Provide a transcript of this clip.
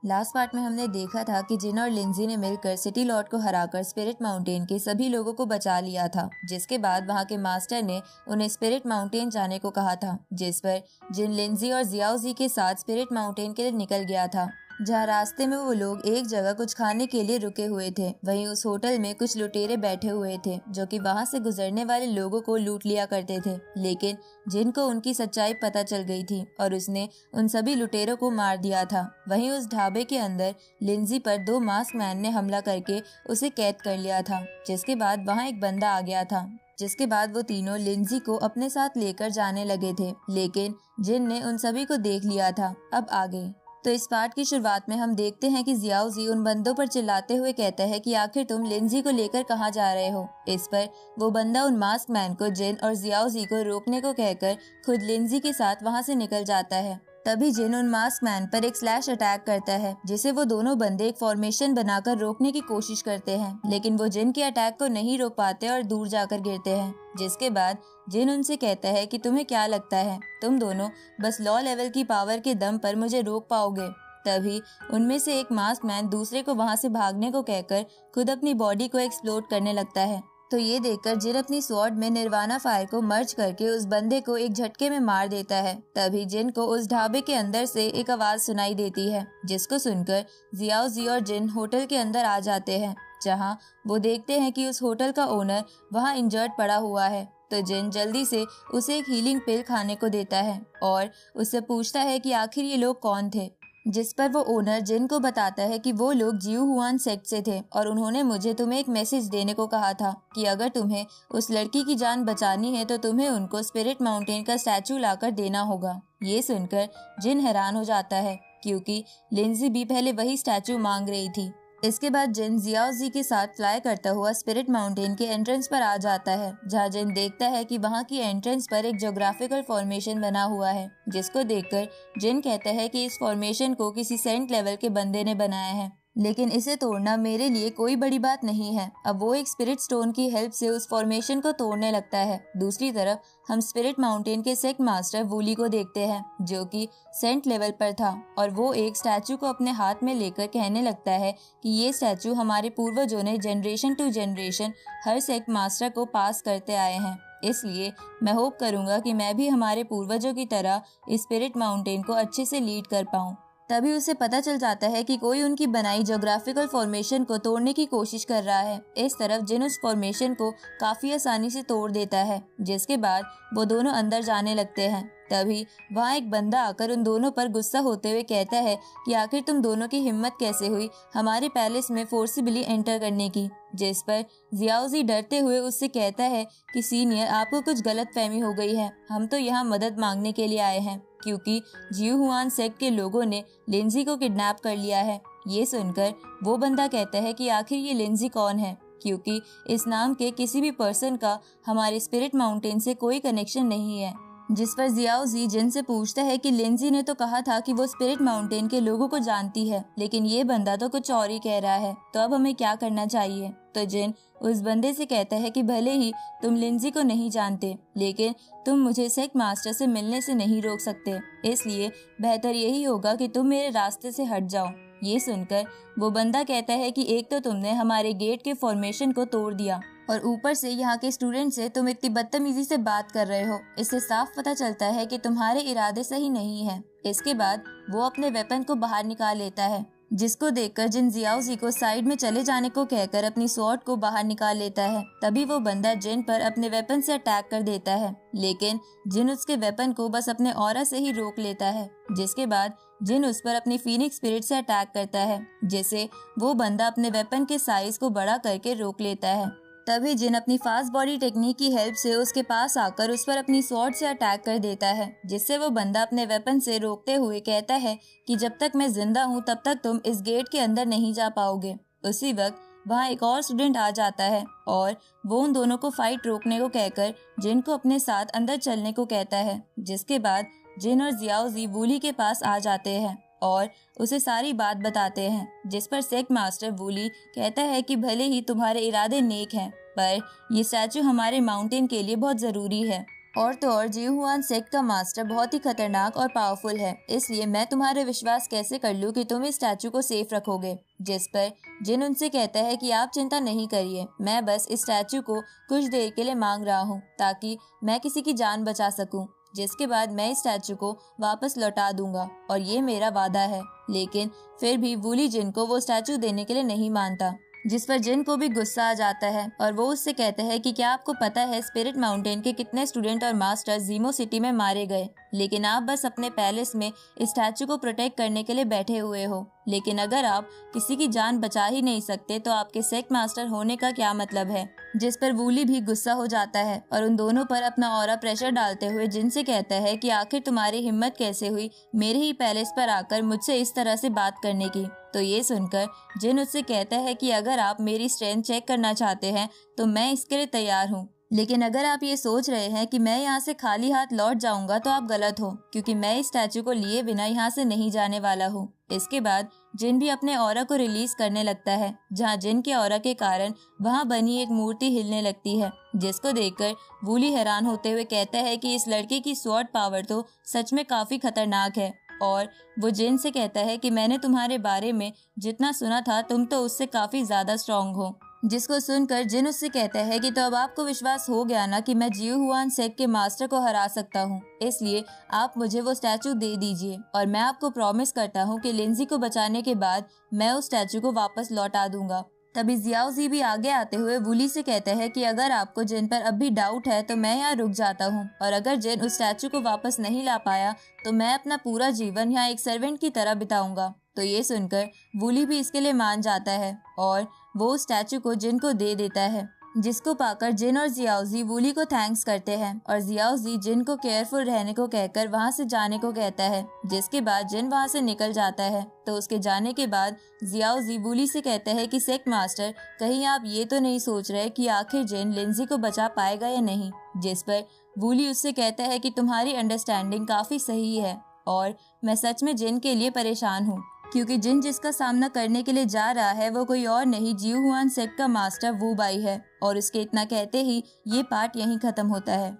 Last part में हमने देखा था कि जिन और लिंजी ने मिलकर सिटी लॉर्ड को हराकर स्पिरिट माउंटेन के सभी लोगों को बचा लिया था, जिसके बाद वहां के मास्टर ने उन्हें स्पिरिट माउंटेन जाने को कहा था, जिस पर जिन लिंजी और जियाओजी के साथ स्पिरिट माउंटेन के लिए निकल गया था। जहाँ रास्ते में वो लोग एक जगह कुछ खाने के लिए रुके हुए थे, वहीं उस होटल में कुछ लुटेरे बैठे हुए थे जो कि वहां से गुजरने वाले लोगों को लूट लिया करते थे। लेकिन जिन को उनकी सच्चाई पता चल गई थी और उसने उन सभी लुटेरों को मार दिया था। वहीं उस ढाबे के अंदर लिंजी पर 2 मास्क मैन ने हमला करके उसे कैद कर लिया था, जिसके बाद वहाँ एक बंदा आ गया था। जिसके बाद वो तीनों लिंजी को अपने साथ लेकर जाने लगे थे, लेकिन जिन ने उन सभी को देख लिया था। अब आगे तो इस पार्ट की शुरुआत में हम देखते हैं कि जियाओजी उन बंदों पर चिल्लाते हुए कहता है कि आखिर तुम लिंजी को लेकर कहाँ जा रहे हो। इस पर वो बंदा उन मास्क मैन को जिन और जियाओजी को रोकने को कहकर खुद लिंजी के साथ वहाँ से निकल जाता है। तभी जिन उन मास्क मैन पर एक स्लैश अटैक करता है, जिसे वो दोनों बंदे एक फॉर्मेशन बनाकर रोकने की कोशिश करते हैं, लेकिन वो जिन के अटैक को नहीं रोक पाते और दूर जाकर गिरते हैं। जिसके बाद जिन उनसे कहता है कि तुम्हें क्या लगता है तुम दोनों बस लॉ लेवल की पावर के दम पर मुझे रोक पाओगे। तभी उनमें से एक मास्क मैन दूसरे को वहां से भागने को कहकर खुद अपनी बॉडी को एक्सप्लोड करने लगता है। तो ये देखकर जिन अपनी स्वॉर्ड में निर्वाणा फायर को मर्ज करके उस बंदे को एक झटके में मार देता है। तभी जिन को उस ढाबे के अंदर से एक आवाज सुनाई देती है, जिसको सुनकर जियाओजी और जिन होटल के अंदर आ जाते हैं, जहां वो देखते हैं कि उस होटल का ओनर वहां इंजर्ड पड़ा हुआ है। तो जिन जल्दी से उसे एक हीलिंग पिल खाने को देता है और उससे पूछता है कि आखिर ये लोग कौन थे, जिस पर वो ओनर जिन को बताता है कि वो लोग जियू हुआन सेक्ट से थे और उन्होंने मुझे तुम्हें एक मैसेज देने को कहा था कि अगर तुम्हें उस लड़की की जान बचानी है तो तुम्हें उनको स्पिरिट माउंटेन का स्टैचू लाकर देना होगा। ये सुनकर जिन हैरान हो जाता है, क्योंकि लिंजी भी पहले वही स्टैचू मांग रही थी। इसके बाद जिन जियाओजी के साथ फ्लाई करता हुआ स्पिरिट माउंटेन के एंट्रेंस पर आ जाता है, जहाँ जिन देखता है कि वहाँ की एंट्रेंस पर एक ज्योग्राफिकल फॉर्मेशन बना हुआ है, जिसको देखकर जिन कहता है कि इस फॉर्मेशन को किसी सेंट लेवल के बंदे ने बनाया है, लेकिन इसे तोड़ना मेरे लिए कोई बड़ी बात नहीं है। अब वो एक स्पिरिट स्टोन की हेल्प से उस फॉर्मेशन को तोड़ने लगता है। दूसरी तरफ हम स्पिरिट माउंटेन के सेक्ट मास्टर वूली को देखते हैं, जो कि सेंट लेवल पर था और वो एक स्टैचू को अपने हाथ में लेकर कहने लगता है कि ये स्टैचू हमारे पूर्वजों ने जनरेशन टू जनरेशन हर सेक्ट मास्टर को पास करते आए हैं, इसलिए मैं होप करूंगा कि मैं भी हमारे पूर्वजों की तरह इस स्पिरिट माउंटेन को अच्छे से लीड कर पाऊं। तभी उसे पता चल जाता है कि कोई उनकी बनाई ज्योग्राफिकल फॉर्मेशन को तोड़ने की कोशिश कर रहा है। इस तरफ जिन उस फॉर्मेशन को काफी आसानी से तोड़ देता है, जिसके बाद वो दोनों अंदर जाने लगते हैं। तभी वहाँ एक बंदा आकर उन दोनों पर गुस्सा होते हुए कहता है कि आखिर तुम दोनों की हिम्मत कैसे हुई हमारे पैलेस में फोर्सिबली एंटर करने की। जिस पर जियाओजी डरते हुए उससे कहता है कि सीनियर, आपको कुछ गलतफहमी हो गई है, हम तो यहाँ मदद मांगने के लिए आए हैं क्योंकि जियू हुआन सेक्ट के लोगों ने लिंजी को किडनैप कर लिया है। ये सुनकर वो बंदा कहता है कि आखिर ये लिंजी कौन है, क्योंकि इस नाम के किसी भी पर्सन का हमारे स्पिरिट माउंटेन से कोई कनेक्शन नहीं है। जिस पर जियाओजी जिन से पूछता है कि लिंजी ने तो कहा था कि वो स्पिरिट माउंटेन के लोगों को जानती है, लेकिन ये बंदा तो कुछ और ही कह रहा है, तो अब हमें क्या करना चाहिए। तो जिन उस बंदे से कहता है कि भले ही तुम लिंजी को नहीं जानते, लेकिन तुम मुझे सेक्ट मास्टर से मिलने से नहीं रोक सकते, इसलिए बेहतर यही होगा कि तुम मेरे रास्ते से हट जाओ। ये सुनकर वो बंदा कहता है कि एक तो तुमने हमारे गेट के फॉर्मेशन को तोड़ दिया और ऊपर से यहाँ के स्टूडेंट से तुम इतनी बदतमीजी से बात कर रहे हो, इससे साफ पता चलता है कि तुम्हारे इरादे सही नहीं है। इसके बाद वो अपने वेपन को बाहर निकाल लेता है, जिसको देखकर जिन जियाओजी को साइड में चले जाने को कहकर अपनी स्वॉर्ड को बाहर निकाल लेता है। तभी वो बंदा जिन पर अपने वेपन से अटैक कर देता है, लेकिन जिन उसके वेपन को बस अपने ऑरा से ही रोक लेता है। जिसके बाद जिन उस पर अपनी फीनिक्स स्पिरिट से अटैक करता है, जिसे वो बंदा अपने वेपन के साइज को बड़ा करके रोक लेता है। तभी जिन अपनी फास्ट बॉडी टेक्निक की हेल्प से उसके पास आकर उस पर अपनी स्वॉर्ड से अटैक कर देता है, जिससे वो बंदा अपने वेपन से रोकते हुए कहता है कि जब तक मैं जिंदा हूँ तब तक तुम इस गेट के अंदर नहीं जा पाओगे। उसी वक्त वहाँ एक और स्टूडेंट आ जाता है और वो उन दोनों को फाइट रोकने को कहकर जिन को अपने साथ अंदर चलने को कहता है। जिसके बाद जिन और जियाओजी वूली के पास आ जाते हैं और उसे सारी बात बताते हैं, जिस पर सेक्ट मास्टर वूली कहता है कि भले ही तुम्हारे इरादे नेक हैं, पर ये स्टैचू हमारे माउंटेन के लिए बहुत जरूरी है। और तो और जिन हुआन सेक्ट का मास्टर बहुत ही खतरनाक और पावरफुल है, इसलिए मैं तुम्हारे विश्वास कैसे कर लूँ कि तुम इस स्टैचू को सेफ रखोगे। जिस पर जिन उनसे कहता है कि आप चिंता नहीं करिए, मैं बस इस स्टैचू को कुछ देर के लिए मांग रहा हूँ ताकि मैं किसी की जान बचा सकूं, जिसके बाद मैं इस स्टैचू को वापस लौटा दूंगा और ये मेरा वादा है। लेकिन फिर भी वूली जिन को वो स्टैचू देने के लिए नहीं मानता, जिस पर जिन को भी गुस्सा आ जाता है और वो उससे कहते हैं कि क्या आपको पता है स्पिरिट माउंटेन के कितने स्टूडेंट और मास्टर जीमो सिटी में मारे गए, लेकिन आप बस अपने पैलेस में इस स्टैचू को प्रोटेक्ट करने के लिए बैठे हुए हो। लेकिन अगर आप किसी की जान बचा ही नहीं सकते तो आपके सेक्ट मास्टर होने का क्या मतलब है। जिस पर वूली भी गुस्सा हो जाता है और उन दोनों पर अपना ऑरा प्रेशर डालते हुए जिन से कहता है कि आखिर तुम्हारी हिम्मत कैसे हुई मेरे ही पैलेस पर आकर मुझसे इस तरह से बात करने की। तो ये सुनकर जिन उससे कहता है कि अगर आप मेरी स्ट्रेंथ चेक करना चाहते हैं तो मैं इसके लिए तैयार हूँ, लेकिन अगर आप ये सोच रहे हैं कि मैं यहाँ से खाली हाथ लौट जाऊंगा तो आप गलत हो, क्योंकि मैं इस स्टैचू को लिए बिना यहाँ से नहीं जाने वाला हूँ। इसके बाद जिन भी अपने ऑरा को रिलीज करने लगता है, जहाँ जिन के ऑरा के कारण वहाँ बनी एक मूर्ति हिलने लगती है, जिसको देखकर वूली हैरान होते हुए कहता है कि इस लड़के की स्वॉर्ड पावर तो सच में काफी खतरनाक है। और वो जिन से कहता है कि मैंने तुम्हारे बारे में जितना सुना था तुम तो उससे काफी ज्यादा स्ट्रांग हो। जिसको सुनकर जिन उससे कहता है कि तो अब आपको विश्वास हो गया ना कि मैं जिन हुआन सेक्ट के मास्टर को हरा सकता हूँ, इसलिए आप मुझे वो स्टैचू दे दीजिए और मैं आपको प्रॉमिस करता हूँ कि लिंजी को बचाने के बाद मैं उस स्टैचू को वापस लौटा दूंगा। तभी जियाओजी भी आगे आते हुए वूली से कहते हैं कि अगर आपको जिन पर अब भी डाउट है तो मैं यहाँ रुक जाता हूँ, और अगर जिन उस स्टैचू को वापस नहीं ला पाया तो मैं अपना पूरा जीवन यहाँ एक सर्वेंट की तरह बिताऊंगा। तो ये सुनकर वूली भी इसके लिए मान जाता है और वो उस स्टैचू को जिन को दे देता है, जिसको पाकर जिन और जियाओजी वूली को थैंक्स करते हैं और जियाओजी जिन को केयरफुल रहने को कहकर वहाँ से जाने को कहता है। जिसके बाद जिन वहाँ से निकल जाता है तो उसके जाने के बाद जियाओजी वूली से कहता है कि सेक्ट मास्टर, कहीं आप ये तो नहीं सोच रहे कि आखिर जिन लिंजी को बचा पाएगा या नहीं। जिस पर वूली उससे कहता है कि तुम्हारी अंडरस्टैंडिंग काफी सही है और मैं सच में जिन के लिए परेशान हूँ, क्योंकि जिन जिसका सामना करने के लिए जा रहा है वो कोई और नहीं जिन हुआन सेक्ट का मास्टर वू बाई है। और उसके इतना कहते ही ये पार्ट यहीं खत्म होता है।